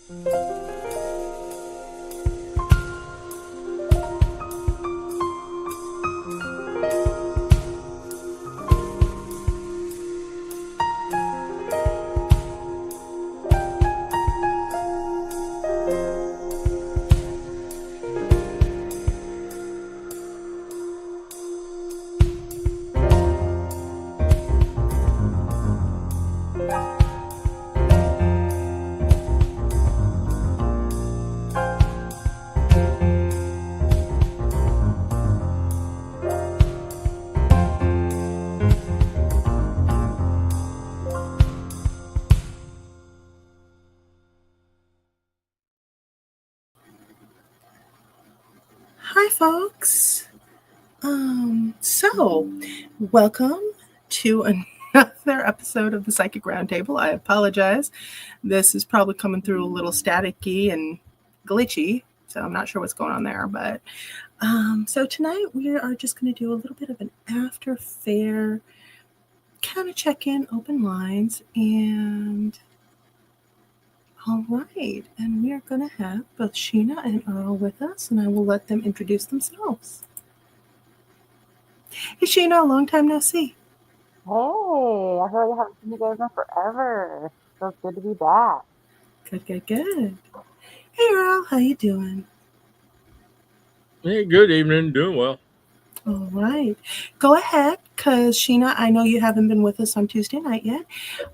Hi, folks. So welcome to another episode of the Psychic Roundtable. I apologize. This is probably coming through a little staticky and glitchy, so I'm not sure what's going on there. But so tonight we are just going to do a little bit of an after fair kind of check-in, open lines, and all right. And we are going to have both Sheena and Earl with us, and I will let them introduce themselves. Hey, Sheena, long time no see. Hey, I feel like I haven't seen you guys in forever. So it's good to be back. Good. Hey, Earl, how you doing? Hey, good evening. Doing well. All right. Go ahead, because Sheena, I know you haven't been with us on Tuesday night yet.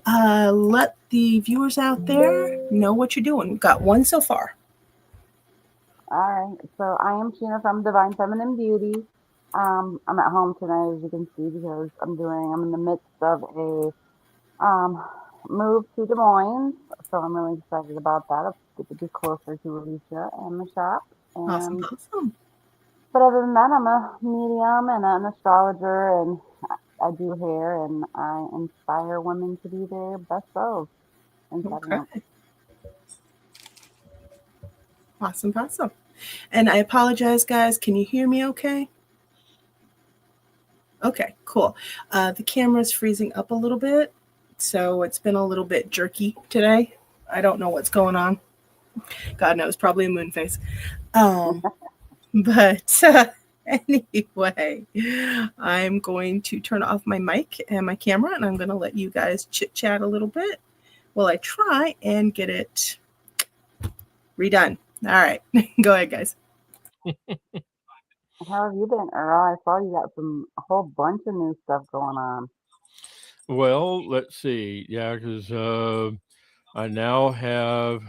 Let the viewers out there know what you're doing. We've got one so far. All right, so I am Sheena from Divine Feminine Beauty. I'm at home tonight, as you can see, because I'm in the midst of a move to Des Moines. So I'm really excited about that. It's good to be closer to Alicia and the shop. Awesome. But other than that, I'm a medium and an astrologer, and I do hair, and I inspire women to be their best selves. Okay. Awesome. And I apologize, guys. Can you hear me okay? Okay, cool. The camera's freezing up a little bit, so it's been a little bit jerky today. I don't know what's going on. God knows, probably a moon phase. But anyway, I'm going to turn off my mic and my camera, and I'm going to let you guys chit-chat a little bit while I try and get it redone. All right. Go ahead, guys. How have you been, Earl? I saw you got a whole bunch of new stuff going on. Well, let's see. Yeah, because I now have.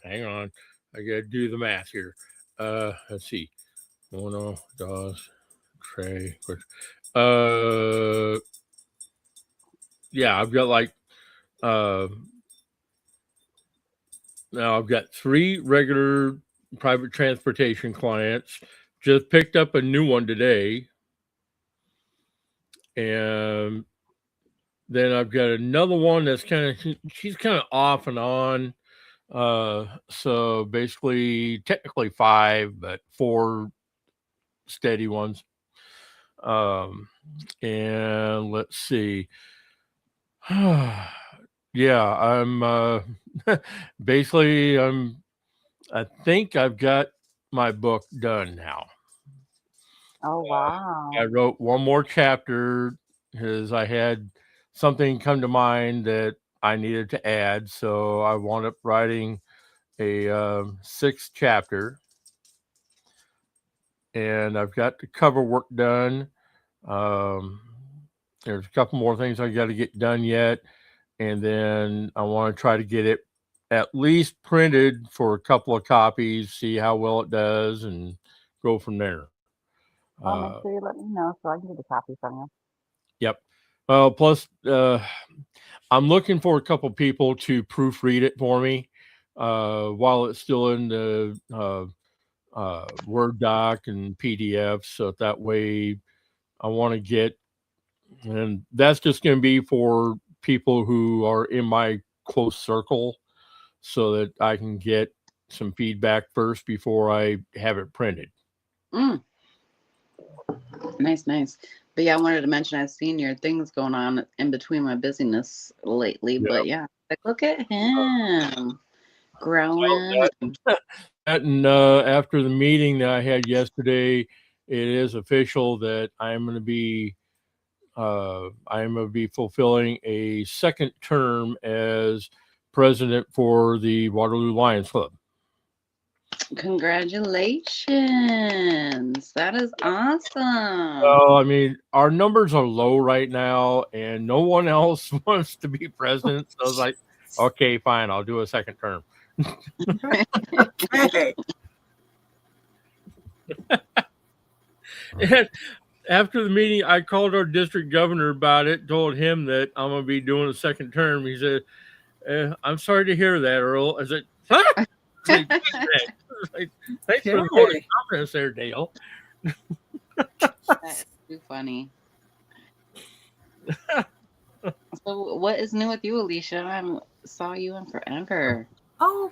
Hang on, I got to do the math here. Let's see. Uno, dos, tres. Uh, yeah, I've got like. Now I've got 3 regular private transportation clients. Just picked up a new one today, and then I've got another one that's she's kind of off and on. So basically, technically 5, but 4 steady ones. And let's see. Yeah, I'm basically I think I've got my book done now. Oh, wow. I wrote one more chapter because I had something come to mind that I needed to add. So I wound up writing a 6th chapter, and I've got the cover work done. There's a couple more things I got to get done yet, and then I want to try to get it at least printed for a couple of copies, see how well it does, and go from there. I'll make sure you let me know so I can get a copy from you. Yep. Plus, I'm looking for a couple people to proofread it for me while it's still in the Word doc and PDF. So that way I want to get, and that's just going to be for people who are in my close circle so that I can get some feedback first before I have it printed. Nice. But yeah, I wanted to mention I've seen your things going on in between my busyness lately. Yep. But yeah, like, look at him. growing. And after the meeting that I had yesterday, it is official that I'm going to be fulfilling a second term as president for the Waterloo Lions Club. Congratulations. That is awesome. So, I mean, our numbers are low right now, and no one else wants to be president. So I was like, okay, fine, I'll do a second term. Okay. And after the meeting, I called our district governor about it, told him that I'm going to be doing a second term. He said, I'm sorry to hear that, Earl. I said, huh? I said, thanks for the vote of confidence there, Dale. That's too funny. So what is new with you, Alicia? I haven't saw you in forever. Oh,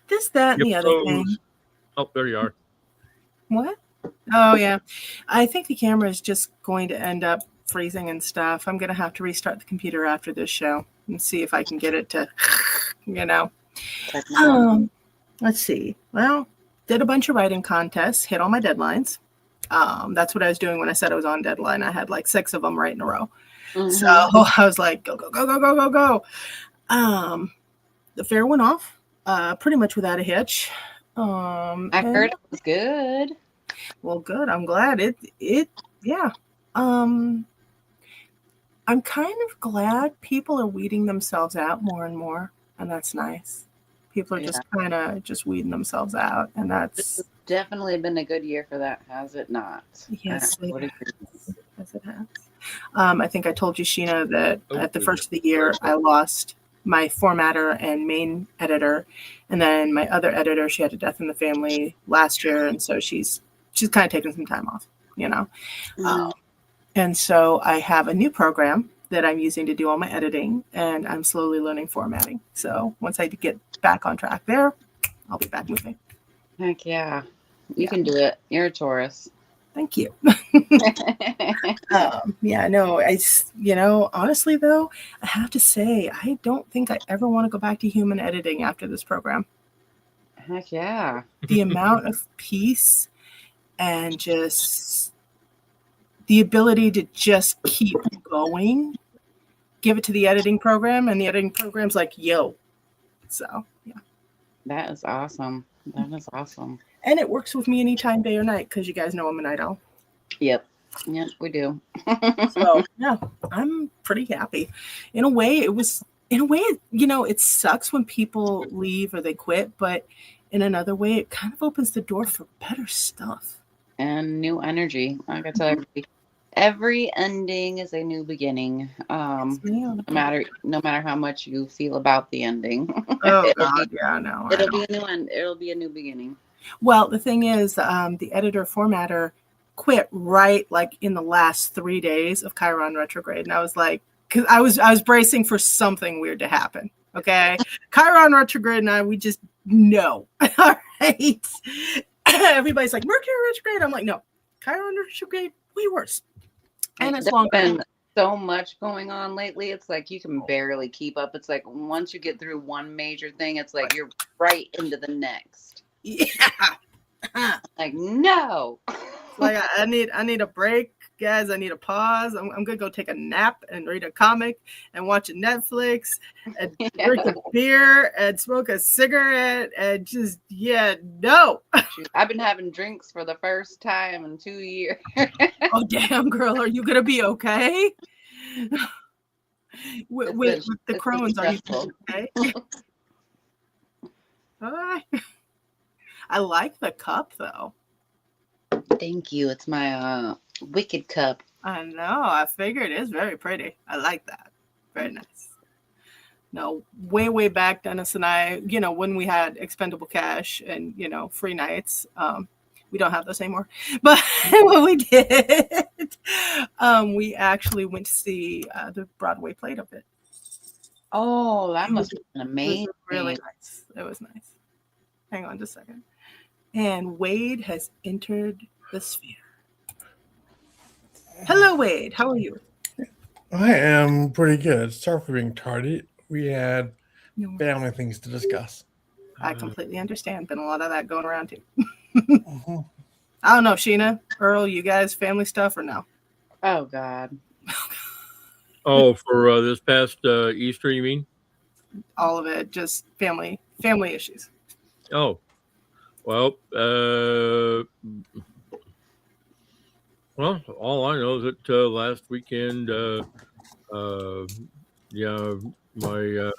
this, that, and the other thing. Oh, there you are. What? Oh, yeah. I think the camera is just going to end up freezing and stuff. I'm going to have to restart the computer after this show and see if I can get it to, let's see. Well, did a bunch of writing contests, hit all my deadlines. That's what I was doing when I said I was on deadline. I had like 6 of them right in a row. Mm-hmm. So I was like, go, go, go, go, go, go, go. The fair went off pretty much without a hitch. I heard it was good. Well, good. I'm glad yeah. I'm kind of glad people are weeding themselves out more and more, and that's nice. People are just kind of just weeding themselves out, and that's definitely been a good year for that, has it not? Yes, it has. I think I told you, Sheena, that at the first of the year, I lost my formatter and main editor, and then my other editor, she had a death in the family last year, and so she's kind of taking some time off, and so I have a new program that I'm using to do all my editing, and I'm slowly learning formatting. So once I get back on track there, I'll be back moving. Heck yeah, you can do it. You're a Taurus. Thank you. Honestly though, I have to say, I don't think I ever want to go back to human editing after this program. Heck yeah. The amount of peace and just the ability to just keep going, give it to the editing program, and the editing program's like, yo. So, yeah. That is awesome. That is awesome. And it works with me anytime, day or night, because you guys know I'm a night owl. Yep, we do. So, yeah, I'm pretty happy. In a way, it sucks when people leave or they quit, but in another way, it kind of opens the door for better stuff. And new energy. Like I tell everybody, every ending is a new beginning. No matter how much you feel about the ending. Oh God, yeah, no. It'll be a new end. It'll be a new beginning. Well, the thing is, the editor formatter quit right like in the last 3 days of Chiron retrograde, and I was like, because I was bracing for something weird to happen. Okay, Chiron retrograde, and we just no. All right. Everybody's like Mercury retrograde. I'm like, no, Chiron retrograde, way worse. And it's long. Been so much going on lately. It's like you can barely keep up. It's like once you get through one major thing, it's like you're right into the next. Yeah. Like no. Like I need a break, guys. I need a pause. I'm gonna go take a nap and read a comic and watch a Netflix and drink a beer and smoke a cigarette and just no. I've been having drinks for the first time in 2 years. Oh damn, girl, are you gonna be okay? with the Crohn's, are you okay? I like the cup though. Thank you. It's my Wicked cup. I know. I figured it's very pretty. I like that. Very nice. No, way back, Dennis and I, when we had expendable cash and, free nights, we don't have those anymore. But when we did, we actually went to see the Broadway play of it. Oh, that must have been amazing. It was really nice. It was nice. Hang on just a second. And Wade has entered the sphere. Hello, Wade. How are you? I am pretty good. Sorry for being tardy. We had family things to discuss. I completely understand. Been a lot of that going around too. Mhm. I don't know, Sheena, Earl, you guys family stuff or no? Oh God. Oh, for this past Easter, you mean? All of it, just family issues. Oh, well, all I know is that last weekend, yeah, my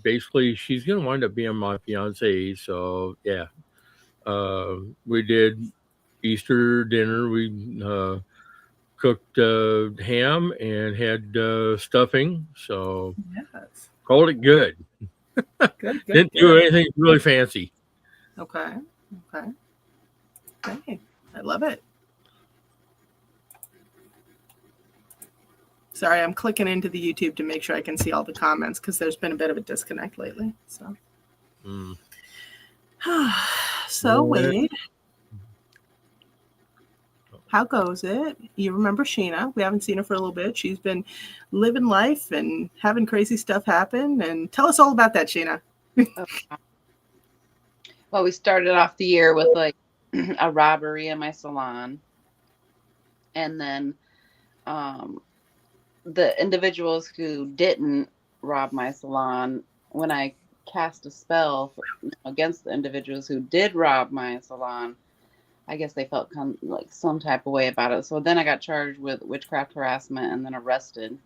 basically she's gonna wind up being my fiance. So yeah, we did Easter dinner. We cooked ham and had stuffing. So Yes. called it good. Good. Didn't do anything really fancy. Okay. Okay. I love it. Sorry, I'm clicking into the YouTube to make sure I can see all the comments because there's been a bit of a disconnect lately. So, so Wade, how goes it? You remember Sheena? We haven't seen her for a little bit. She's been living life and having crazy stuff happen. And tell us all about that, Sheena. Well, we started off the year with like a robbery in my salon, and then the individuals who didn't rob my salon, when I cast a spell against the individuals who did rob my salon, I guess they felt like some type of way about it. So then I got charged with witchcraft harassment and then arrested.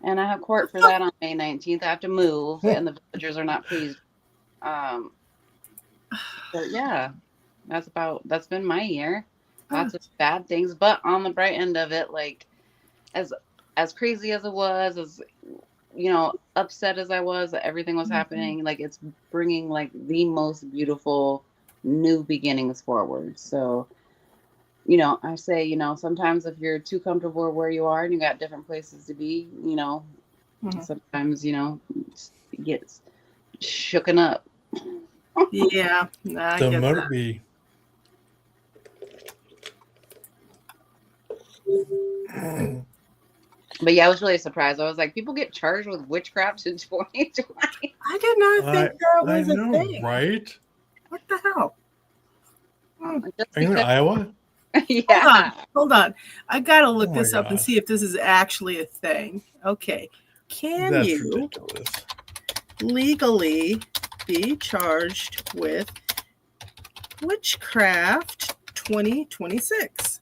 And I have court for that on May 19th. I have to move, and the villagers are not pleased. But yeah, that's been my year. Lots of bad things, but on the bright end of it, like as crazy as it was, as upset as I was that everything was happening, like it's bringing like the most beautiful new beginnings forward. So, I say, sometimes if you're too comfortable where you are and you got different places to be, sometimes, it gets shooken up. Yeah. I The get motor that. bee. But yeah, I was really surprised. I was like, people get charged with witchcraft in 2020. I did not think that was I a know, thing. right? What the hell? Just Are you in because- Iowa? Yeah. Hold on. I gotta look Oh my this up and gosh. see if this is actually a thing. Okay. Can That's you ridiculous. legally be charged with witchcraft 2026?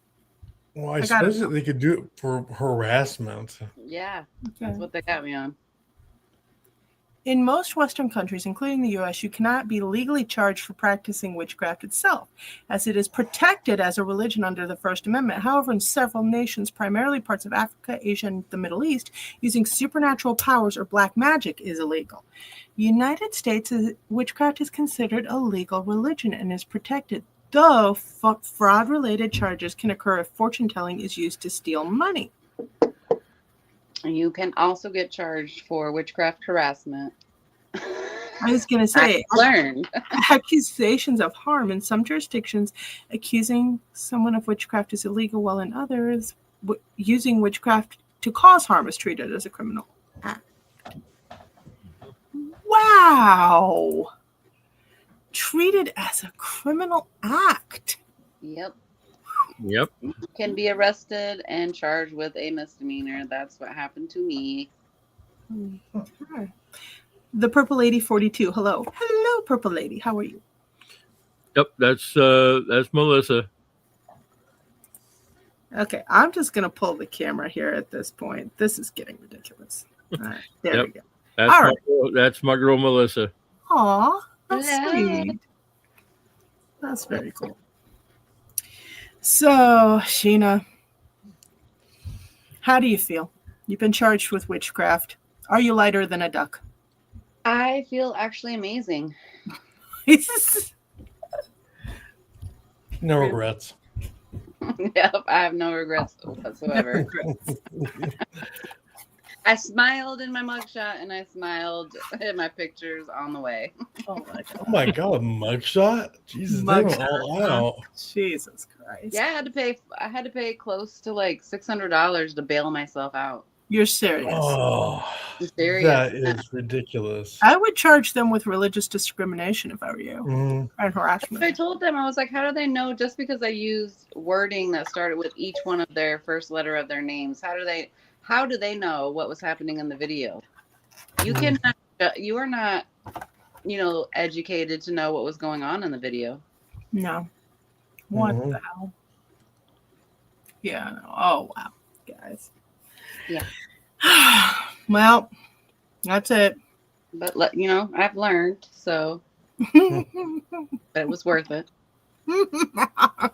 Well, I I got it. suppose that they could do it for harassment. Yeah. Okay. That's what they got me on. In most Western countries, including the U.S., you cannot be legally charged for practicing witchcraft itself, as it is protected as a religion under the First Amendment. However, in several nations, primarily parts of Africa, Asia, and the Middle East, using supernatural powers or black magic is illegal. United States, witchcraft is considered a legal religion and is protected, though fraud-related charges can occur if fortune-telling is used to steal money. You can also get charged for witchcraft harassment. I was going to say, I learned. Accusations of harm. In some jurisdictions, accusing someone of witchcraft is illegal, while in others, using witchcraft to cause harm is treated as a criminal act. Wow! Treated as a criminal act. Yep. Yep. You can be arrested and charged with a misdemeanor. That's what happened to me. Okay. The Purple Lady 42. Hello. Hello, Purple Lady. How are you? Yep. That's Melissa. Okay, I'm just going to pull the camera here at this point. This is getting ridiculous. All right, there we go. That's my girl, Melissa. Aw, that's Hello. sweet. That's very cool. So, Sheena, how do you feel? You've been charged with witchcraft. Are you lighter than a duck? I feel actually amazing. No regrets. Yep, I have no regrets whatsoever. I smiled in my mugshot and I smiled in my pictures on the way. Oh my god. Oh my god, a mugshot? Jesus, they went all out. Jesus Christ. Yeah, I had to pay close to like $600 to bail myself out. You're serious. Oh, Serious. that is ridiculous. I would charge them with religious discrimination if I were you. Mm, And harassment. I told them, I was like, how do they know just because I used wording that started with each one of their first letter of their names? How do they know what was happening in the video? You are not, educated to know what was going on in the video. No. What Mhm. the hell? Yeah. No. Oh, wow. Guys. Yeah. Well, that's it. But I've learned, so but it was worth it. Oh,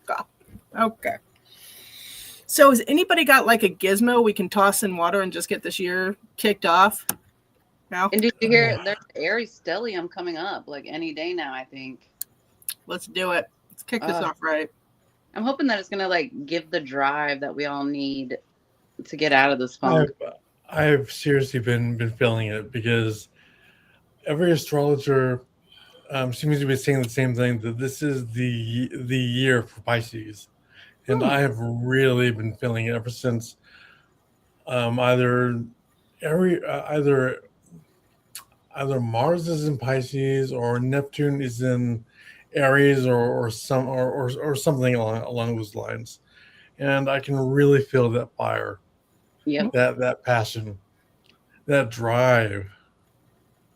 God. Okay. So has anybody got like a gizmo we can toss in water and just get this year kicked off? No? And did you hear there's Aries stellium coming up like any day now, I think. Let's do it. Let's kick this off right. I'm hoping that it's gonna like give the drive that we all need to get out of this funk. I've seriously been feeling it because every astrologer seems to be saying the same thing, that this is the year for Pisces, and I have really been feeling it ever since either Mars is in Pisces or Neptune is in Aries or something along those lines, and I can really feel that fire. Yep. That passion, that drive.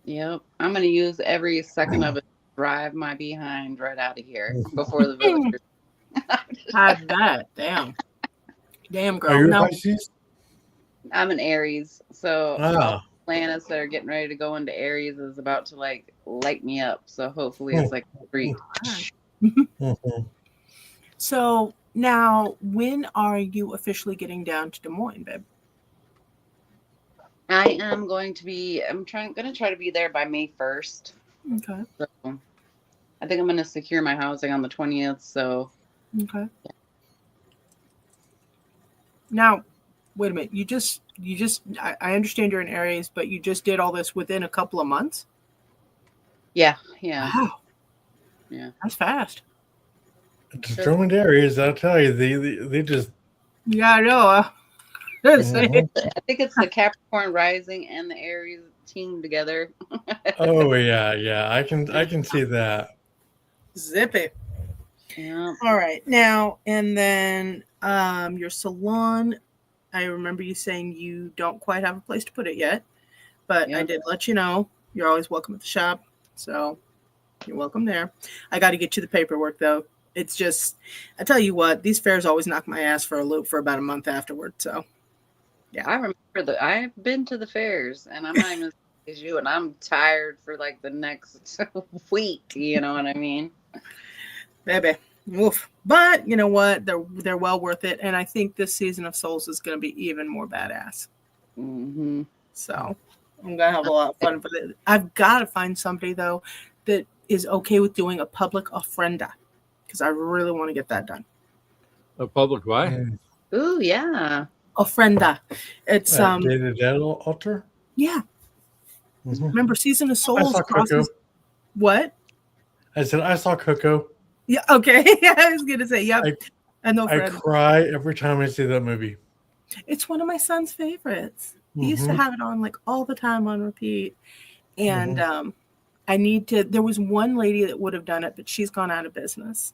Yep. I'm gonna use every second of it to drive my behind right out of here before the villagers. I bet. Damn, girl. Are you No. Pisces? I'm an Aries, so Ah. planets that are getting ready to go into Aries is about to like light me up. So hopefully it's like a freak. Mhm. So now, when are you officially getting down to Des Moines, babe? I am going to be. Gonna try to be there by May 1st. Okay. So I think I'm gonna secure my housing on the 20th. So Okay. Now, wait a minute. You just. I understand you're in Aries, but you just did all this within a couple of months. yeah. Wow. Yeah. That's fast. Determined Aries, I'll tell you, they just. Yeah, I know. Mhm. I think it's the Capricorn rising and the Aries team together. Oh yeah, I can see that. Zip it. Yeah. All right. Now, and then your salon, I remember you saying you don't quite have a place to put it yet, but I Yep. did let you know you're always welcome at the shop. So you're welcome there. I got to get you the paperwork though. It's just, I tell you what, these fairs always knock my ass for a loop for about a month afterward. So yeah. I remember I've been to the fairs and I'm not even as sick as you, and I'm tired for like the next week. You know what I mean? Baby. Woof. But you know what? They're well worth it. And I think this season of Souls is going to be even more badass. Mm-hmm. So I'm going to have a lot of fun with it. I've got to find somebody, though, that is okay with doing a public ofrenda, because I really want to get that done. A public what? Mm. Ooh, yeah. Ofrenda. It's Dead altar. yeah. Mhm. Remember, Season of I Souls saw Coco. crosses what? I said I saw Coco. Yeah, okay. I was gonna say, yep. I know I Fred. cry every time I see that movie. It's one of my son's favorites. He used to have it on like all the time on repeat. And I need to, there was one lady that would have done it, but she's gone out of business.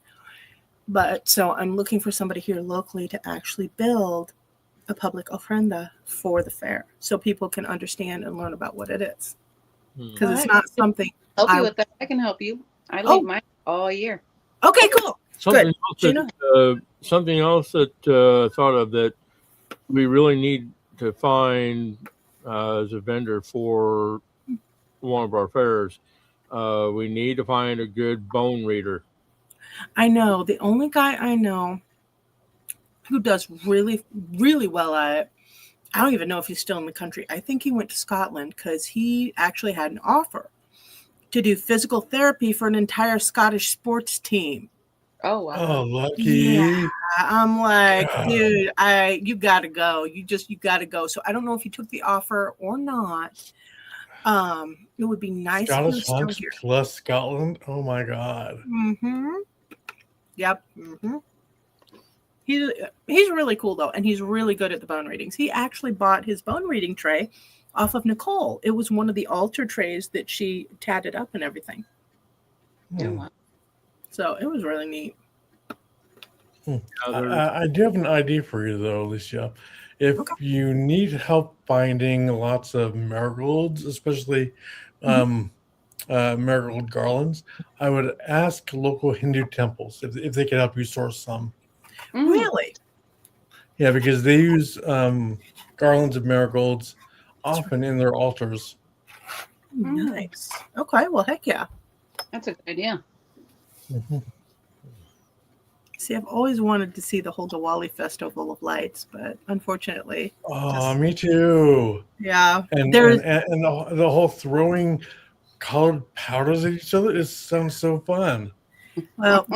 But so I'm looking for somebody here locally to actually build a public ofrenda for the fair so people can understand and learn about what it is. Because it's not something. Help you with that. I can help you. I leave mine all year. Okay, cool. Something else that I thought of that we really need to find as a vendor for one of our fairs. We need to find a good bone reader. I know. The only guy I know who does really, really well at it, I don't even know if he's still in the country. I think he went to Scotland because he actually had an offer to do physical therapy for an entire Scottish sports team. Oh, wow. Oh, lucky. Yeah. I'm like, dude, you gotta go. You gotta go. So I don't know if he took the offer or not. It would be nice. Scottish hunks plus Scotland. Oh my God. Mm-hmm. Yep. Mm-hmm. He's really cool though, and he's really good at the bone readings. He actually bought his bone reading tray off of Nicole. It was one of the altar trays that she tatted up and everything. Oh, wow. So it was really neat. I do have an idea for you though, Alicia. If you need help finding lots of marigolds, especially marigold garlands, I would ask local Hindu temples if they could help you source some. Really? Yeah, because they use garlands of marigolds often in their altars. Nice. Okay, well, heck yeah. That's a good idea. See, I've always wanted to see the whole Diwali Festival of Lights, but unfortunately, Me too. yeah. And the whole throwing colored powders at each other sounds so fun. Well,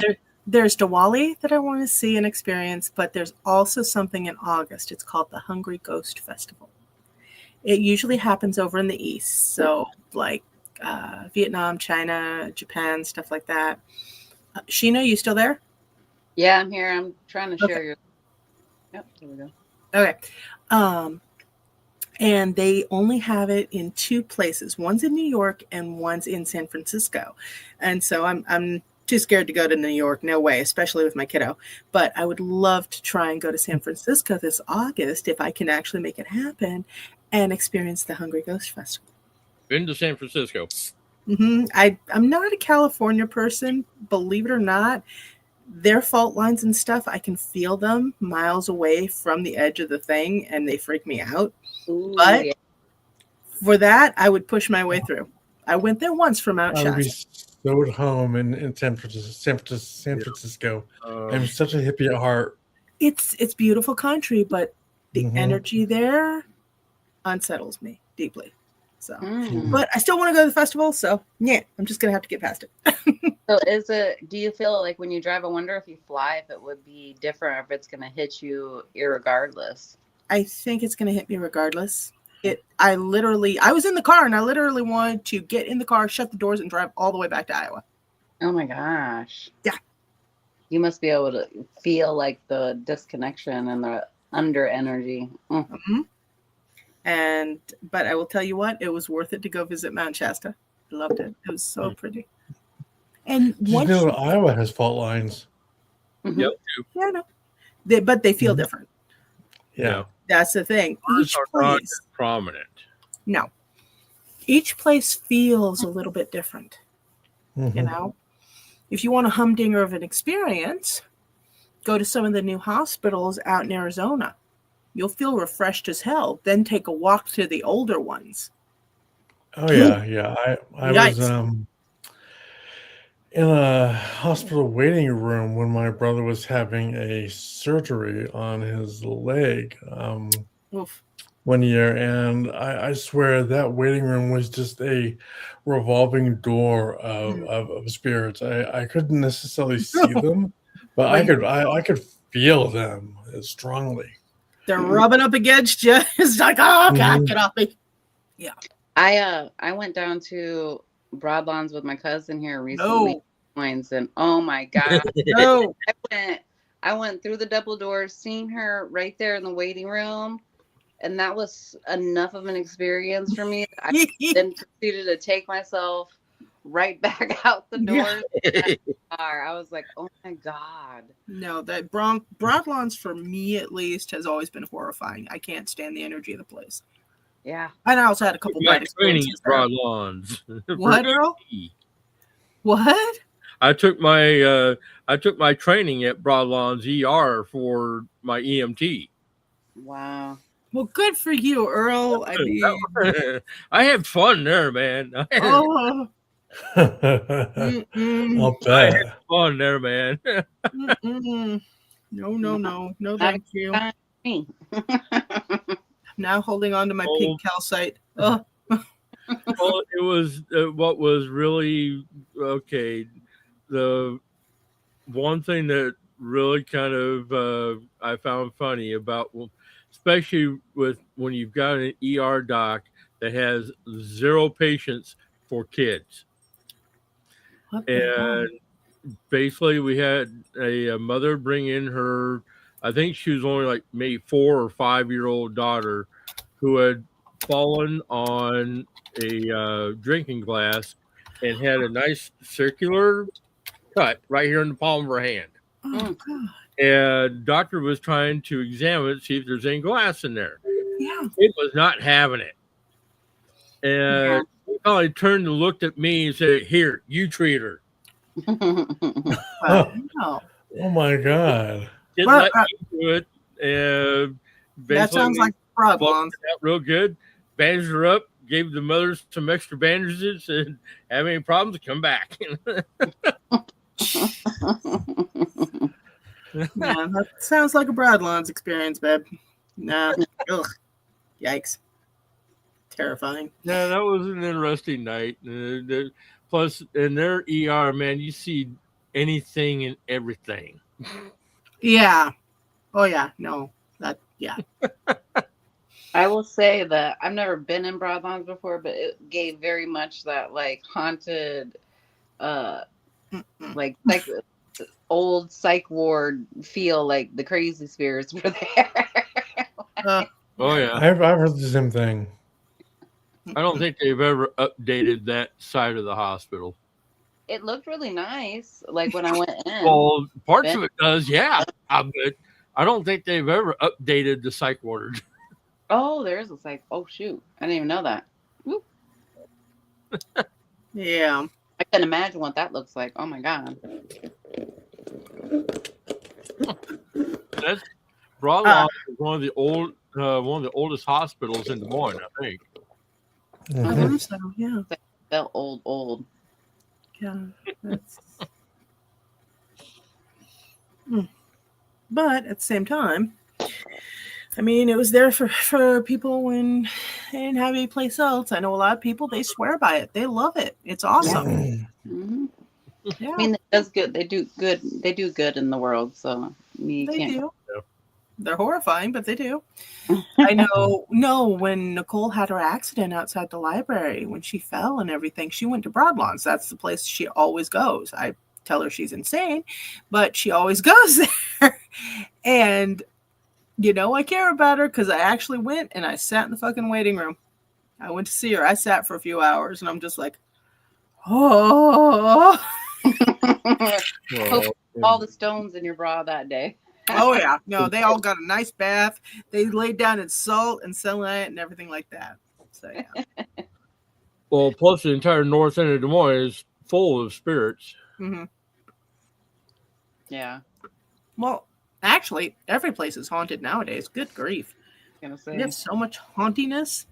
there's Diwali that I want to see and experience, but there's also something in August. It's called the Hungry Ghost Festival. It usually happens over in the East, so like Vietnam, China, Japan, stuff like that. Sheena, you still there? Yeah, I'm here. I'm trying to share your. Yep, here we go. Okay. And they only have it in two places. One's in New York and one's in San Francisco. And so I'm too scared to go to New York. No way, especially with my kiddo. But I would love to try and go to San Francisco this August if I can actually make it happen and experience the Hungry Ghost Festival. Been to San Francisco. I'm not a California person, believe it or not. Their fault lines and stuff, I can feel them miles away from the edge of the thing, and they freak me out. Ooh, But yeah. for that, I would push my way through. I went there once for Mount I would be Shasta. so at home in San Francisco. I'm such a hippie at heart. It's beautiful country, but the energy there unsettles me deeply. So, but I still want to go to the festival. So, yeah, I'm just gonna have to get past it. So, do you feel like when you drive, I wonder if you fly, if it would be different, or if it's gonna hit you irregardless? I think it's gonna hit me regardless. I was in the car and I literally wanted to get in the car, shut the doors, and drive all the way back to Iowa. Oh my gosh. Yeah. You must be able to feel like the disconnection and the under energy. But I will tell you what, it was worth it to go visit Mount Shasta. I loved it. It was so pretty. And you know, Iowa has fault lines. Yep. Yeah, I know. But they feel different. Yeah. That's the thing. Each Are place not prominent. No. Each place feels a little bit different. You know? If you want a humdinger of an experience, go to some of the new hospitals out in Arizona. You'll feel refreshed as hell. Then take a walk to the older ones. Oh yeah. I was in a hospital waiting room when my brother was having a surgery on his leg one year, and I swear that waiting room was just a revolving door of spirits. I couldn't necessarily see them, but I could feel them strongly. They're rubbing up against you. It's like, oh God, get off me. Yeah. I went down to Broadlawns with my cousin here recently. And oh my God. No. I went through the double doors, seen her right there in the waiting room. And that was enough of an experience for me. I then proceeded to take myself right back out the door. I was like, oh my God. No, that Broadlawns for me at least has always been horrifying. I can't stand the energy of the place. Yeah. And I also had a couple bad experiences. Broadlawns. What, Earl? What? I took my training at Broadlawns ER for my EMT. Wow. Well, good for you, Earl. I mean, I had fun there, man. I'll bet. I had fun there, man. No, thank you. I'm now holding on to my pink calcite. Well, it was what was really okay. The one thing that really kind of I found funny about, especially with when you've got an ER doc that has 0 patients for kids. And basically we had a mother bring in her I think she was only like maybe 4 or 5-year-old daughter who had fallen on a drinking glass and had a nice circular cut right here in the palm of her hand. Oh God. And doctor was trying to examine it, see if there's any glass in there. Yeah. It was not having it. And Yeah. he finally turned and looked at me and said, "Here, you treat her." No. Oh my God. Didn't Well, let me do it. And that sounds like fraud, blocked Lon. it out real good, bandaged her up, gave the mothers some extra bandages, and have any problems, come back. Yeah, that sounds like a Bradlon's experience, babe. Nah. Ugh. Yikes. Terrifying. Yeah, that was an interesting night. Plus, in their ER, man, you see anything and everything. Yeah. Oh yeah. No. That. Yeah. I will say that I've never been in Broadlands before, but it gave very much that like haunted, like old psych ward feel. Like the crazy spirits were there. Oh yeah, I've heard the same thing. I don't think they've ever updated that side of the hospital. It looked really nice, like when I went in. Well, parts of it does, yeah. But I don't think they've ever updated the psych ward. Oh, there is a psych. Oh shoot, I didn't even know that. Whoop. Yeah. I couldn't imagine what that looks like. Oh my god. That's Broadlawn is one of the oldest hospitals in Des Moines, I think. I Mhm. believe so. Yeah. Felt old. Yeah. That's... But at the same time, I mean, it was there for people when they didn't have any place else. I know a lot of people, they swear by it. They love it. It's awesome. Mm-hmm. Yeah. I mean, it does good. They do good. They do good in the world. So you They can't. do. They're horrifying, but they do. I know. No, when Nicole had her accident outside the library, when she fell and everything, she went to Broadlawns. That's the place she always goes. I tell her she's insane, but she always goes there. And, you know, I care about her because I actually went and I sat in the fucking waiting room. I went to see her. I sat for a few hours and I'm just like, oh. Well, All the stones in your bra that day. Oh yeah, no, they all got a nice bath. They laid down in salt and selenite and everything like that. So yeah. well, plus the entire north end of Des Moines is full of spirits. Mm-hmm. Yeah. Well, actually, every place is haunted nowadays. Good grief, I was gonna we have say. so much hauntiness.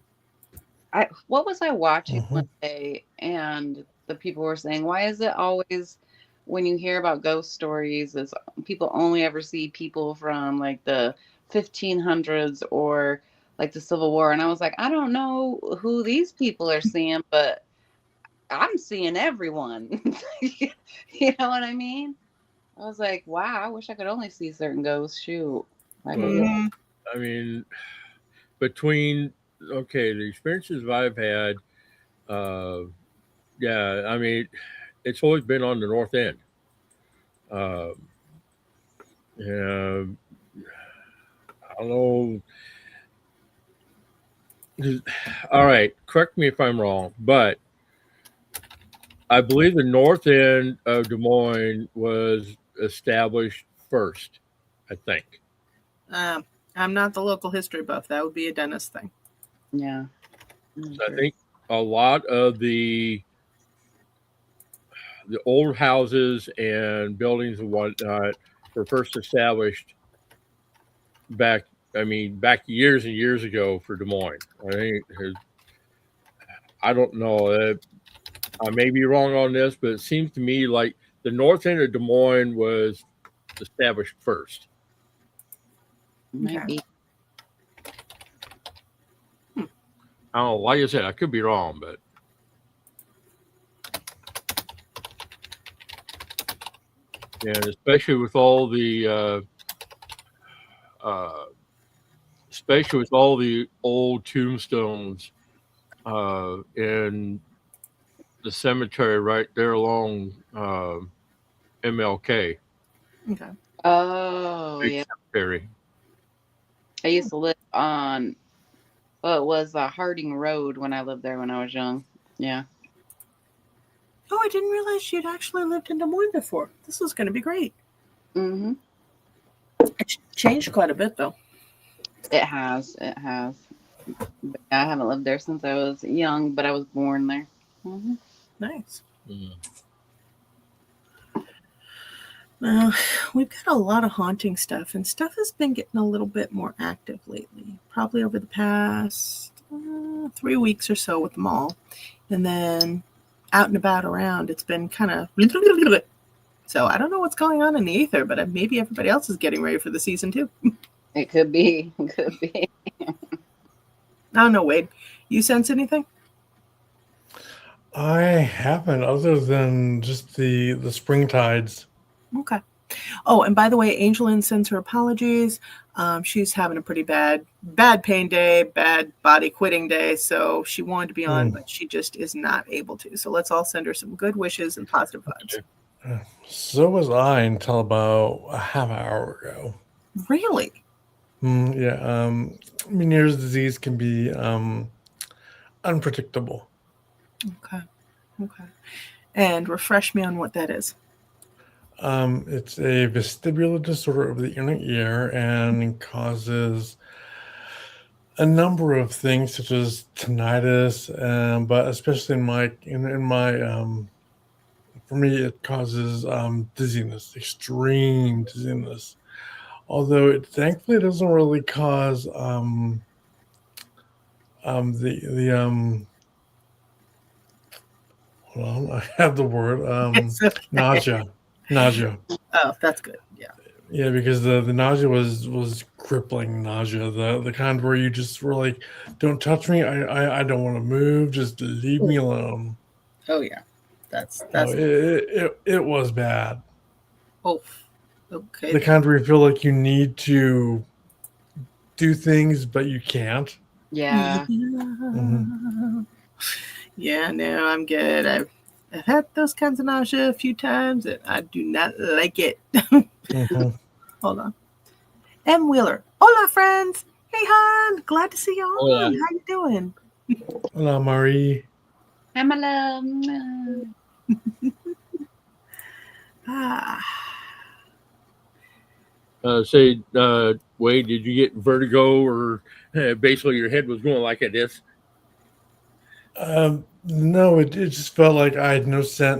What was I watching Mhm. one day, and the people were saying, why is it always when you hear about ghost stories, is people only ever see people from like the 1500s or like the Civil War? And I was like, I don't know who these people are seeing, but I'm seeing everyone. You know what I mean? I was like, wow, I wish I could only see certain ghosts. Shoot. Like, Mhm. I mean, between the experiences I've had, yeah, I mean, it's always been on the north end. Yeah, I don't know. All right, correct me if I'm wrong, but I believe the north end of Des Moines was established first. I think. I'm not the local history buff. That would be a dentist thing. yeah. So I think a lot of the old houses and buildings and whatnot were first established back years and years ago for Des Moines. I don't know. I may be wrong on this, but it seems to me like the north end of Des Moines was established first. Might be. I don't know. Like I said, I could be wrong, but yeah, especially with all the old tombstones in the cemetery right there along MLK. Okay. Oh, yeah. Cemetery. I used to live on, well, it was Harding Road when I lived there when I was young. Yeah. Oh, I didn't realize you'd actually lived in Des Moines before. This was going to be great. Mm-hmm. It's changed quite a bit, though. It has. It has. But I haven't lived there since I was young, but I was born there. Mm-hmm. Nice. Mm. Now, we've got a lot of haunting stuff, and stuff has been getting a little bit more active lately, probably over the past 3 weeks or so with the mall. And then out and about around, it's been kind of... So I don't know what's going on in the ether, but maybe everybody else is getting ready for the season too. It could be. It could be. I don't know, Wade. You sense anything? I haven't, other than just the spring tides. Okay. Oh, and by the way, Angeline sends her apologies. She's having a pretty bad pain day, bad body quitting day. So she wanted to be on, but she just is not able to. So let's all send her some good wishes and positive vibes. So was I until about a half hour ago. Really? Yeah. Meniere's disease can be unpredictable. Okay. And refresh me on what that is. It's a vestibular disorder of the inner ear and causes a number of things such as tinnitus, but especially in my for me it causes dizziness, extreme dizziness. Although it thankfully doesn't really cause well, I have the word Okay. nausea. Oh, that's good. Yeah, because the nausea was crippling nausea, the kind where you just were like, don't touch me, I don't want to move, just leave me alone. Oh yeah, that's it was bad. Oh, okay. The kind where you feel like you need to do things but you can't. Yeah. Yeah, no, I'm good. I've had those kinds of nausea a few times, and I do not like it. Hold on. M. Wheeler. Hola, friends. Hey, hon. Glad to see you on. Hola. How you doing? Hola, Marie. Hi, my love. Say, Wade, did you get vertigo or basically your head was going like this? No, it just felt like I had no sense,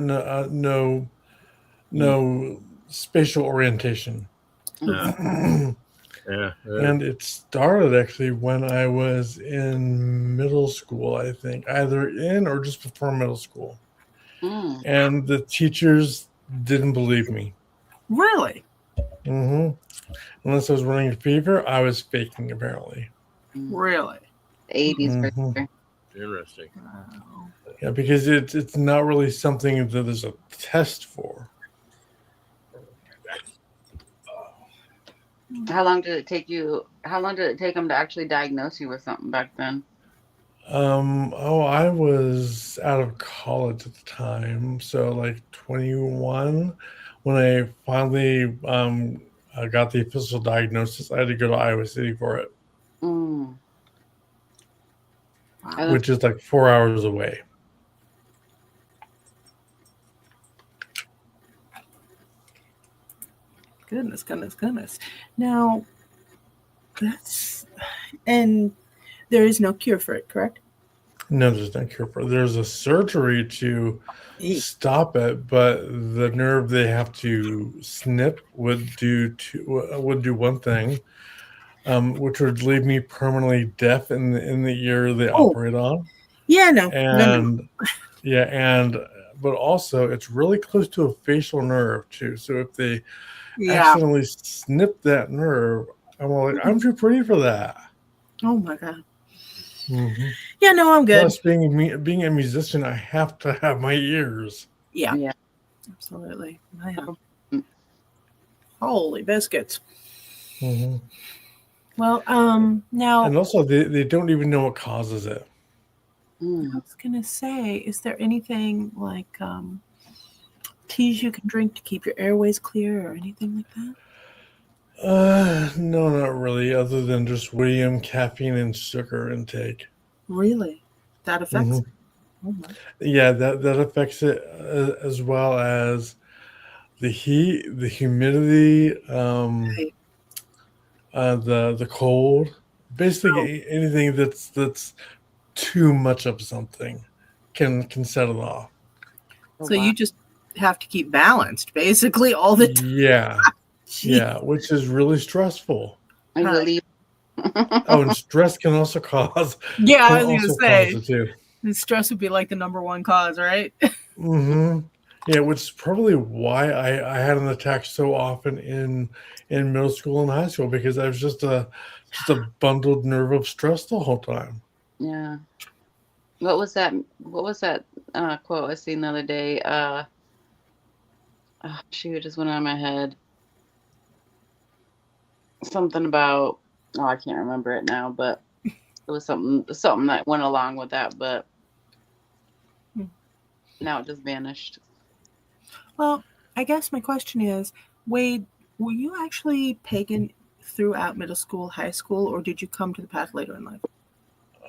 no spatial orientation. Yeah. And it started actually when I was in middle school, I think, either in or just before middle school. And the teachers didn't believe me. Really? Unless I was running a fever, I was faking, apparently. Really? 80s right there. Interesting. Wow. Yeah, because it's not really something that there's a test for. How long did it take them to actually diagnose you with something back then? I was out of college at the time, so like 21. When I finally I got the official diagnosis, I had to go to Iowa City for it, which is like 4 hours away. Goodness. Now, and there is no cure for it, correct? No, there's no cure for it. There's a surgery to stop it, but the nerve they have to snip would do one thing, which would leave me permanently deaf in the ear they operate on. Yeah, no. But also it's really close to a facial nerve too. So if they accidentally snip that nerve, I'm too pretty for that. Oh my god. Yeah, no, I'm good. Plus, being a musician, I have to have my ears. Yeah. Absolutely. I have. Holy biscuits. Well, now, and also they don't even know what causes it. I was gonna say, is there anything like teas you can drink to keep your airways clear or anything like that? No, not really, other than just sodium, caffeine, and sugar intake. Really? That affects Hmm it? Oh my. Yeah, that affects it, as well as the heat, the humidity, Right. the cold. Basically, So, anything that's too much of something can set it off. Oh, so wow. you just have to keep balanced basically all the time. Yeah, Gee. yeah, which is really stressful. I Huh. believe. Oh, and stress can also cause Yeah, can I was gonna also cause say it too. stress would be like the number one cause, right? Hmm Yeah, which is probably why I had an attack so often in middle school and high school, because I was just a bundled nerve of stress the whole time. Yeah. What was that quote I seen the other day? Oh, shoot, it just went out of my head. Something about, oh, I can't remember it now, but it was something that went along with that, but now it just vanished. Well, I guess my question is, Wade, were you actually pagan throughout middle school, high school, or did you come to the path later in life?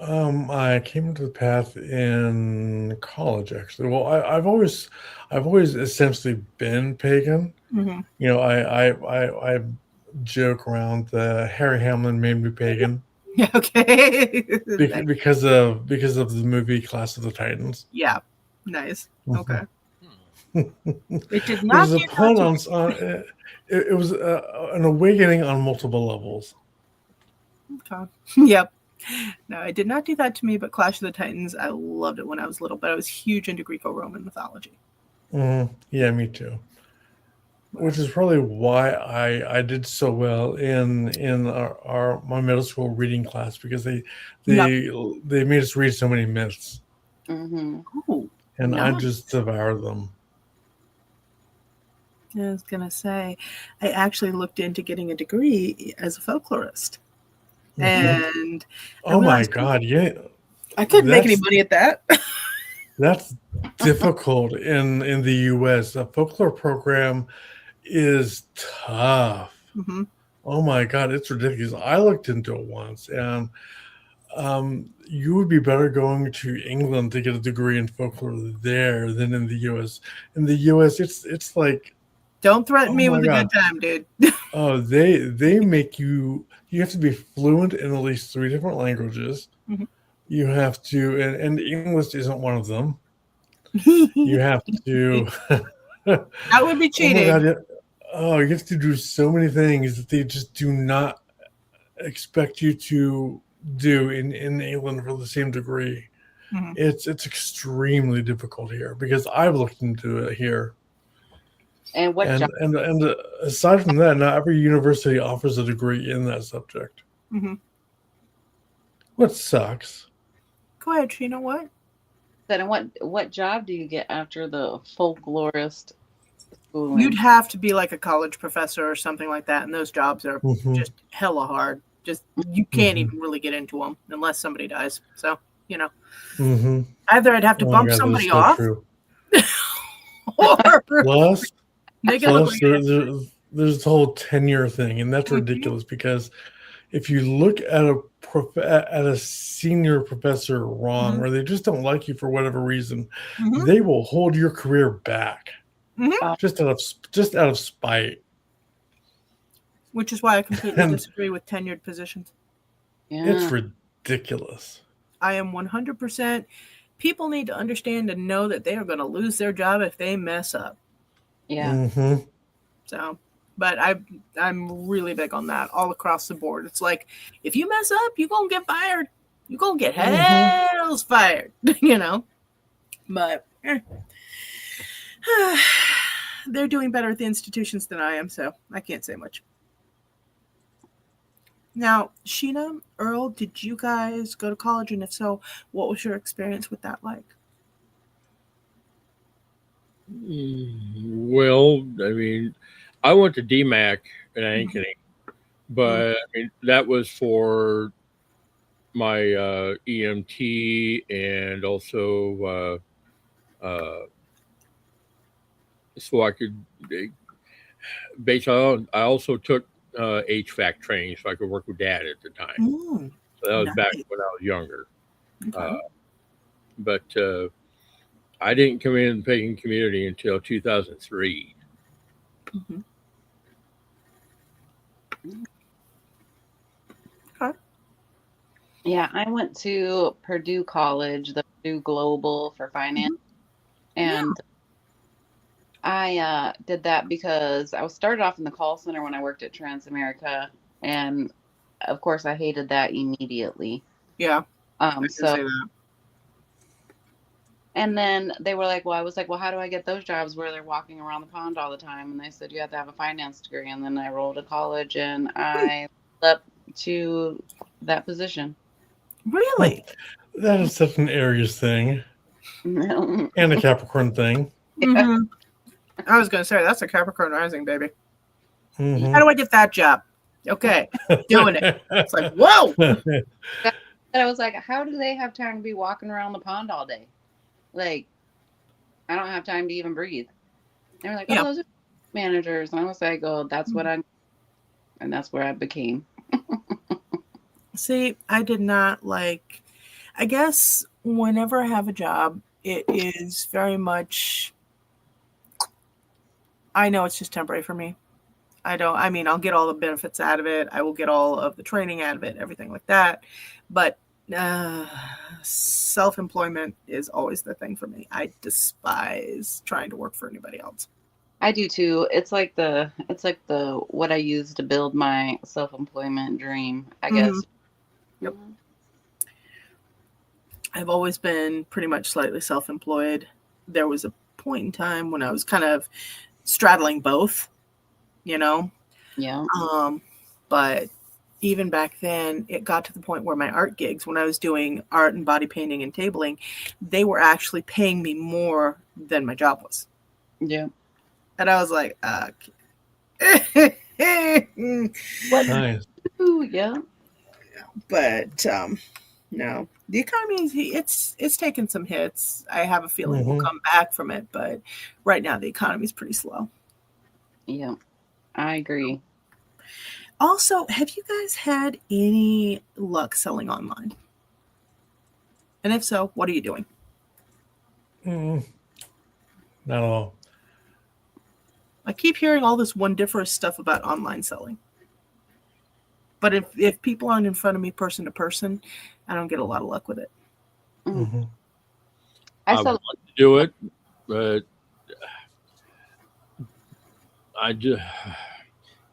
I came into the path in college, actually. Well, I've always essentially been pagan. Mm-hmm. You know, I joke around that Harry Hamlin made me pagan Yeah, okay. Nice. because of the movie Class of the Titans. Yeah, nice. Okay. Mhm. It did Which not is a do that pun to on me. it was an awakening on multiple levels. Okay. Yep. No, it did not do that to me, but Clash of the Titans, I loved it when I was little, but I was huge into Greco-Roman mythology. Yeah, me too. But, Which is probably why I did so well in our my middle school reading class, because yep. they made us read so many myths, Mm-hmm. Ooh, and I nice. just devoured them. I was going to say, I actually looked into getting a degree as a folklorist. Hmm And I Oh my realized God, yeah, I couldn't make any that's money at that. that's difficult in the U.S. The folklore program is tough. Hmm. Oh my God, it's ridiculous. I looked into it once, and you would be better going to England to get a degree in folklore there than in the U.S. In the U.S., it's like, Don't threaten oh me my with a good God, time, dude. oh they make you have to be fluent in at least three different languages. Mhm. You have to, and English isn't one of them. You have to. That would be Oh my God, cheating. yeah. Oh, you have to do so many things that they just do not expect you to do in England for the same degree. Mhm. It's extremely difficult here because I've looked into it here, And what job? and aside from that, not every university offers a degree in that subject. Mhm. What sucks? Go ahead, Sheena. What? And what job do you get after the folklorist You'd schooling? have to be like a college professor or something like that, and those jobs are Hmm just hella hard. Just you can't hmm even really get into them unless somebody dies. So you know, hmm either I'd have to Oh my bump God, that is somebody so off, true. or Plus, make it look plus like I there's this whole tenure thing, and that's have. Mhm. ridiculous because if you look at at a senior professor wrong, Mhm. or they just don't like you for whatever reason, Mhm. they will hold your career back Mhm. just out of spite. Which is why I completely And disagree with tenured positions. it's Yeah, ridiculous. I am 100%. People need to understand and know that they are going to lose their job if they mess up. yeah, Hmm So, but I'm really big on that all across the board. It's like if you mess up, you're gonna get fired. You're gonna get hmm hell's fired, you know. But they're doing better at the institutions than I am, so I can't say much. Now, Sheena, Earl, did you guys go to college? And if so, what was your experience with that like? Well, I mean, I went to DMAC in Mhm. Ankeny, but I mean, that was for my EMT and also so I could based on. I also took HVAC training so I could work with Dad at the time. Mm, So that was back nice. when I was younger. Okay. But I didn't come in the pagan community until 2003. Mhm. Okay. Yeah, I went to Purdue College, the Purdue Global for finance, and I did that because I was started off in the call center when I worked at Transamerica, and of course I hated that immediately. Yeah. I can So see that. and then they were like, well, I was like, well, how do I get those jobs where they're walking around the pond all the time? And they said you have to have a finance degree. And then I rolled to college and I up to that position. Really? That is such an Aries thing and a Capricorn thing. Mhm. I was going to say, that's a Capricorn rising, baby. Mhm. How do I get that job? Okay. Doing it. It's like, whoa. And I was like, how do they have time to be walking around the pond all day? Like, I don't have time to even breathe. They were like, oh, Yeah. those are managers. And I was like, oh, that's what I'm, and that's where I became. See, I did not like, I guess whenever I have a job, it is very much, I know it's just temporary for me. I'll get all the benefits out of it. I will get all of the training out of it, everything like that. But self-employment is always the thing for me. I despise trying to work for anybody else. I do too. It's like the what I use to build my self-employment dream, I guess. Yep. I've always been pretty much slightly self-employed. There was a point in time when I was kind of straddling both, you know. Yeah. But even back then, it got to the point where my art gigs, when I was doing art and body painting and tabling, they were actually paying me more than my job was. Yeah. And I was like, What? Nice. Ooh, yeah. But no, the economy, it's taken some hits. I have a feeling we'll come back from it, but right now the economy is pretty slow. Yeah, I agree. Also, have you guys had any luck selling online? And if so, what are you doing? Not at all. I keep hearing all this wondiferous stuff about online selling. But if people aren't in front of me person to person, I don't get a lot of luck with it. Mm-hmm. I would saw like to do it, but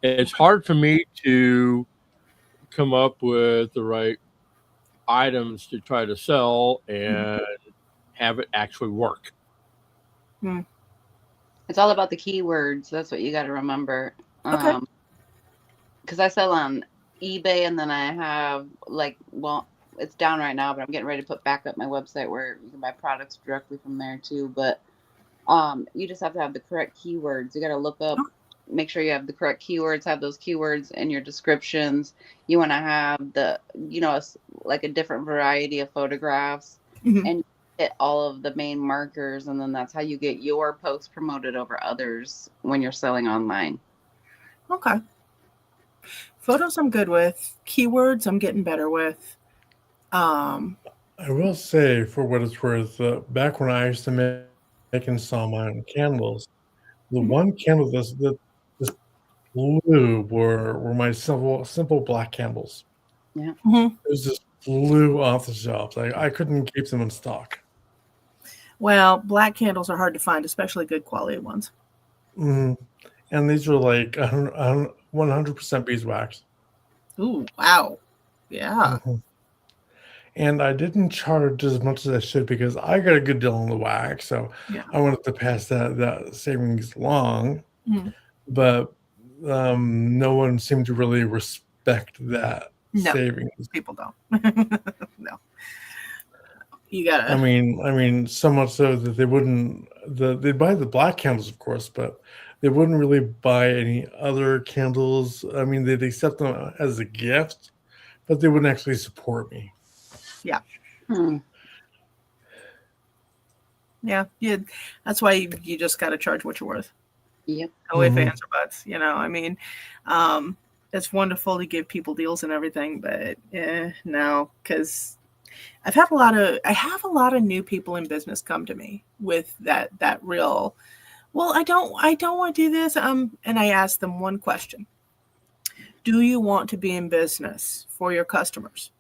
it's hard for me to come up with the right items to try to sell and have it actually work. it's all about the keywords. That's what you got to remember. Okay. Because I sell on eBay, and then I have it's down right now, but I'm getting ready to put back up my website where you can buy products directly from there too. But you just have to have the correct keywords. You got to look up, make sure you have the correct keywords, have those keywords in your descriptions. You want to have like a different variety of photographs, and hit all of the main markers, and then that's how you get your post promoted over others when you're selling online. Okay. Photos I'm good with. Keywords I'm getting better with. I will say, for what it's worth, back when I used to make and sell my own candles, the one candle this blue were my simple black candles. Yeah. Mm-hmm. It was just flew off the shelves. I couldn't keep them in stock. Well, black candles are hard to find, especially good quality ones. Mm-hmm. And these were like 100% beeswax. Ooh, wow. Yeah. Mm-hmm. And I didn't charge as much as I should because I got a good deal on the wax. So Yeah. I wanted to pass that savings along. Mm-hmm. But no one seemed to really respect that savings. People don't. No. You gotta. I mean, so much so that they wouldn't. They'd buy the black candles, of course, but they wouldn't really buy any other candles. I mean, they'd accept them as a gift, but they wouldn't actually support me. Yeah. Yeah. That's why you just got to charge what you're worth. Yep. No ifs, ands, or buts. I mean, it's wonderful to give people deals and everything, but no, because I have a lot of new people in business come to me with that real, well, I don't want to do this. And I ask them one question: do you want to be in business for your customers,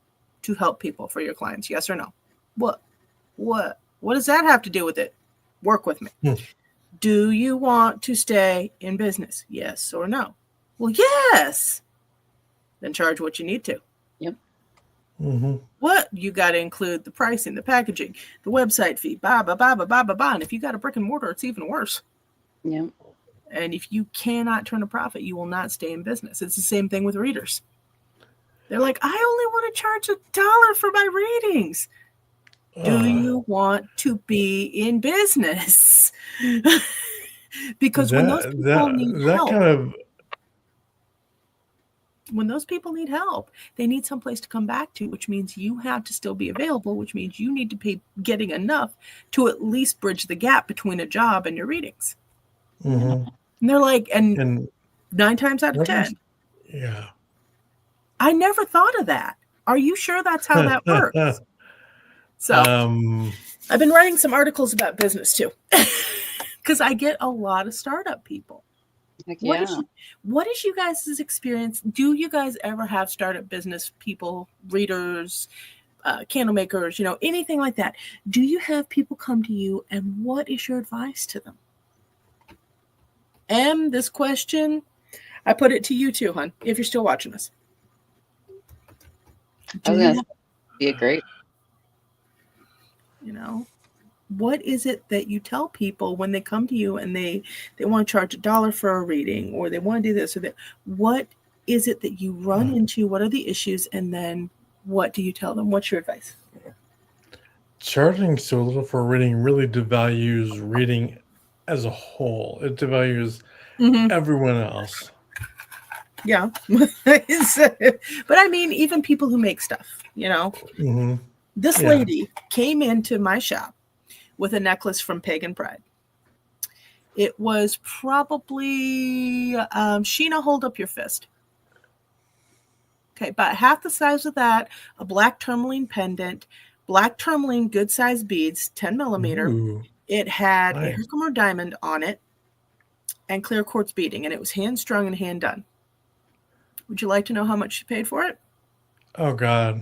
to help people, for your clients? Yes or no? What does that have to do with it? Work with me. Do you want to stay in business? Yes or no? Well, yes. Then charge what you need to. Yep. What? You got to include the pricing, the packaging, the website fee, blah, blah, blah, blah, blah, blah, blah. And if you got a brick and mortar, it's even worse. Yep. And if you cannot turn a profit, you will not stay in business. It's the same thing with readers. They're like, I only want to charge $1 for my readings. Do you want to be in business? Because when those people need help, when those people need help, they need someplace to come back to, which means you have to still be available, which means you need to be getting enough to at least bridge the gap between a job and your readings. And they're like, and 9 times out of 10. Yeah. I never thought of that. Are you sure that's how that works? So I've been writing some articles about business too, because I get a lot of startup people. Heck yeah. What is you guys' experience? Do you guys ever have startup business people, readers, candle makers, anything like that? Do you have people come to you, and what is your advice to them? This question, I put it to you too, hon, if you're still watching us. Be a great. What is it that you tell people when they come to you and they want to charge $1 for a reading, or they want to do this or that? What is it that you run into? What are the issues? And then what do you tell them? What's your advice? Charging so little for reading really devalues reading as a whole. It devalues everyone else. Yeah. But I mean, even people who make stuff, This lady came into my shop with a necklace from Pagan Pride. It was probably, Sheena, hold up your fist. Okay, about half the size of that, a black tourmaline pendant, black tourmaline, good size beads, 10 millimeter. Ooh, it had nice. a Herkimer diamond on it and clear quartz beading, and it was hand strung and hand done. Would you like to know how much she paid for it? Oh, God.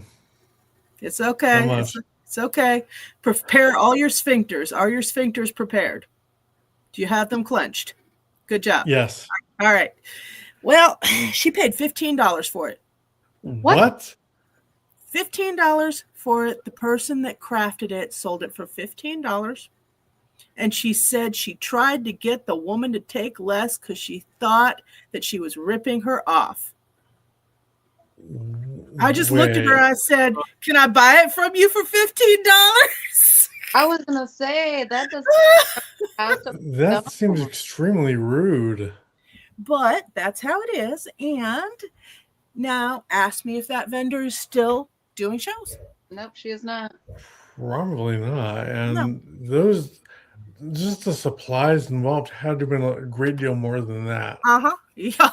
It's okay. How much? It's okay. Prepare all your sphincters. Are your sphincters prepared? Do you have them clenched? Good job. Yes. All right. Well, she paid $15 for it. What? $15 for it. The person that crafted it sold it for $15. And she said she tried to get the woman to take less because she thought that she was ripping her off. I just looked at her and I said, can I buy it from you for $15? I was going to say, that does. That seems extremely rude. But that's how it is. And now ask me if that vendor is still doing shows. Nope, she is not. Probably not. And those, just the supplies involved had to have been a great deal more than that. Yeah.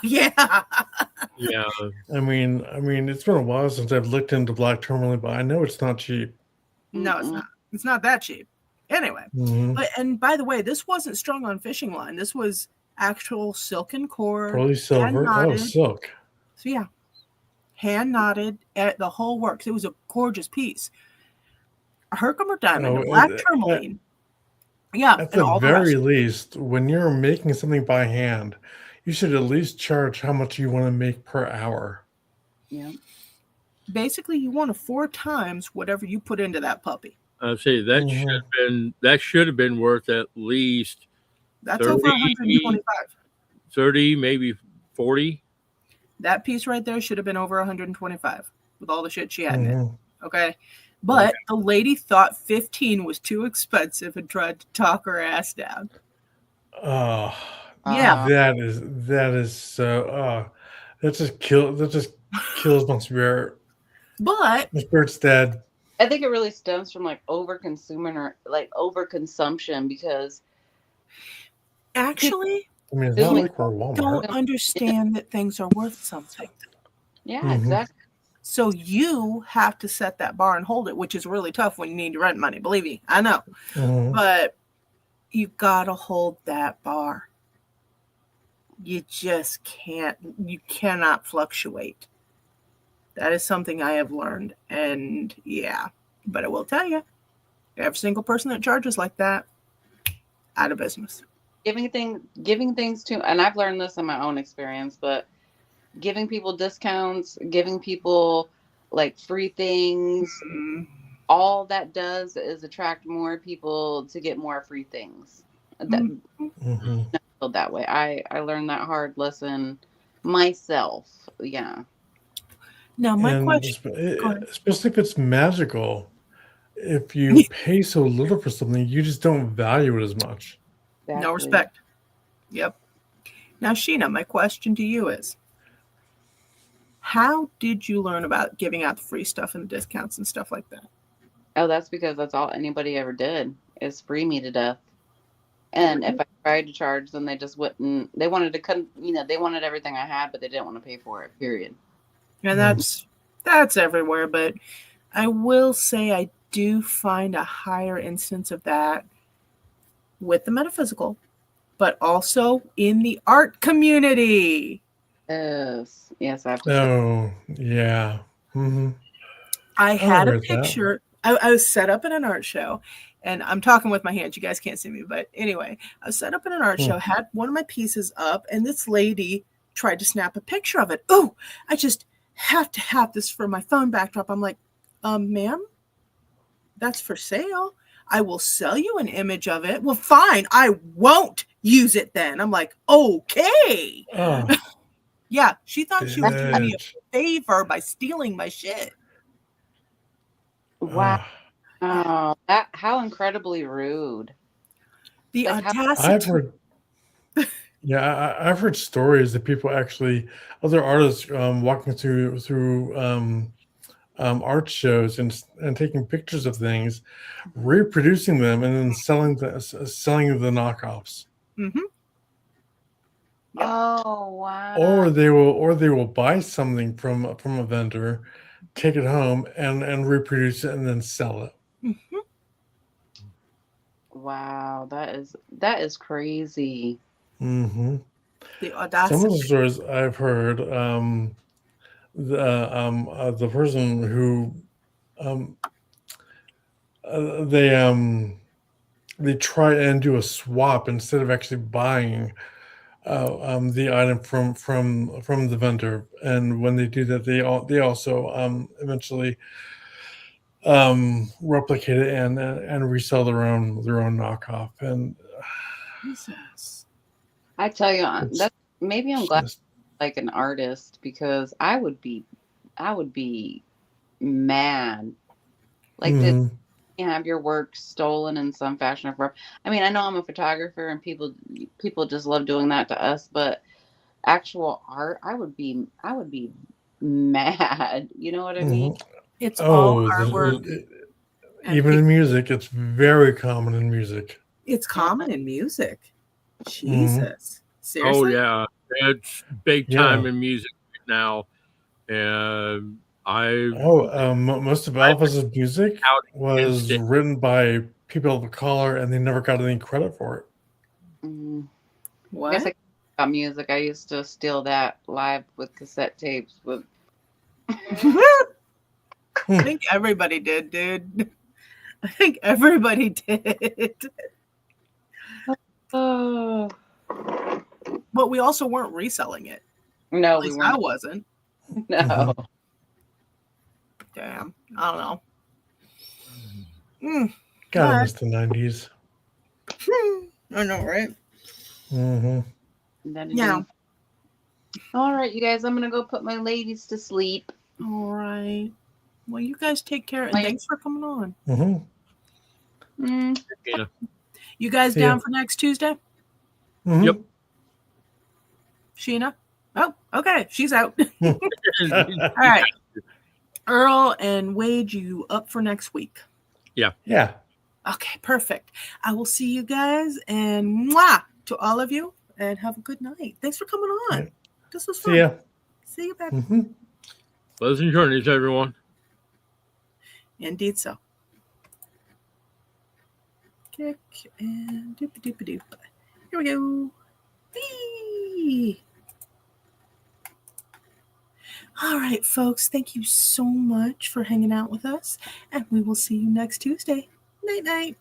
Yeah. I mean, it's been a while since I've looked into black tourmaline, but I know it's not cheap. No, it's not. It's not that cheap. Anyway, and by the way, this wasn't strung on fishing line. This was actual silken cord. Probably silver. Oh, silk. So yeah, hand knotted at the whole works. It was a gorgeous piece. A Herkimer diamond, a black tourmaline. Yeah. At the very least, when you're making something by hand, you should at least charge how much you want to make per hour. Yeah. Basically, you want to 4 times whatever you put into that puppy. I'd say that should have been worth at least that's 30, over 125. 30, maybe 40. That piece right there should have been over 125 with all the shit she had in it. Okay. But the lady thought 15 was too expensive and tried to talk her ass down. Oh, yeah. That is so. That just kills my spirit. But my spirit's dead. I think it really stems from overconsumption because actually, I mean, it's not Really like we're Walmart. don't understand that things are worth something. Yeah, Mhm. exactly. So you have to set that bar and hold it, which is really tough when you need rent money. Believe me, I know. Mhm. But you gotta hold that bar. You just can't. You cannot fluctuate. That is something I have learned, and yeah. But I will tell you, every single person that charges like that, out of business. Giving things to, and I've learned this in my own experience, but giving people discounts, giving people like free things, Mm, all that does is attract more people to get more free things. That Mhm. feel that way. I learned that hard lesson myself. Yeah. Now my And question. Go ahead. especially if it's magical, if you pay so little for something, you just don't value it as much. No Exactly. respect. Yep. Now, Sheena, my question to you is, how did you learn about giving out the free stuff and the discounts and stuff like that? Oh, that's because that's all anybody ever did is free me to death. And if I tried to charge them, they just wouldn't. They wanted to they wanted everything I had, but they didn't want to pay for it. Period. And that's everywhere, but I will say I do find a higher instance of that with the metaphysical, but also in the art community. Yes, yes, I have to say. Oh, yeah. Mm-hmm. I I had a agree with that. picture. I was set up in an art show, and I'm talking with my hands. You guys can't see me, but anyway, I was set up in an art show, had one of my pieces up, and this lady tried to snap a picture of it. Oh, I just have to have this for my phone backdrop. I'm like, ma'am, that's for sale. I will sell you an image of it. Well, fine, I won't use it then. I'm like, okay. Oh, Yeah, she thought she was doing me a bitch. favor by stealing my shit. Wow, Oh, that how incredibly rude. The Like how audacity. I've heard, yeah, I've heard stories that people actually, other artists, walking through art shows and taking pictures of things, reproducing them, and then selling the knockoffs. Mm-hmm. Yep. Oh wow. Or they will buy something from a vendor, take it home and reproduce it and then sell it. Mm-hmm. Wow, that is crazy. Hmm. The Some of audacity. the stories I've heard, the person who um, they try and do a swap instead of actually buying the item from the vendor, and when they do that, they also eventually replicate it and resell their own knockoff, and Jesus. I tell you, it's that maybe I'm glad just I'm like an artist because I would be mad. Like to mhm. have your work stolen in some fashion or form. I mean, I know I'm a photographer and people just love doing that to us, but actual art, I would be mad. You know what I mean? Mhm. It's all Oh, artwork, and even in music, it's very common in music. it's Yeah. common in music. Mhm. Jesus. Oh Seriously? yeah, it's big time Yeah. in music right now, and Oh, most of I've been Elvis's music out against was it. written by people of color, and they never got any credit for it. Mm. I guess What? about music. I used to steal that live with cassette tapes with. I Hmm. think everybody did, dude. I think everybody did. Oh But we also weren't reselling it. no, At we least were I not. wasn't. No. Mhm. Damn. I don't know. All Gotta right. miss the 90s. I know, right? Hmm. That Yeah. indeed. All right, you guys. I'm gonna go put my ladies to sleep. All right. Well, you guys take care, and My- thanks for coming on. Hmm. Mm, Tina. You guys See ya. down for next Tuesday? Mhm. Yep. Sheena? Oh, okay. She's out. Hmm. All right. Earl and Wade, you up for next week? Yeah. Okay, perfect. I will see you guys, and mwah, to all of you, and have a good night. Thanks for coming on. Yeah. This was fun. See ya. See you back. Pleasant journeys, everyone. Indeed so. Kick and doop doop doop. Here we go. Whee! All right, folks. Thank you so much for hanging out with us, and we will see you next Tuesday. Night night.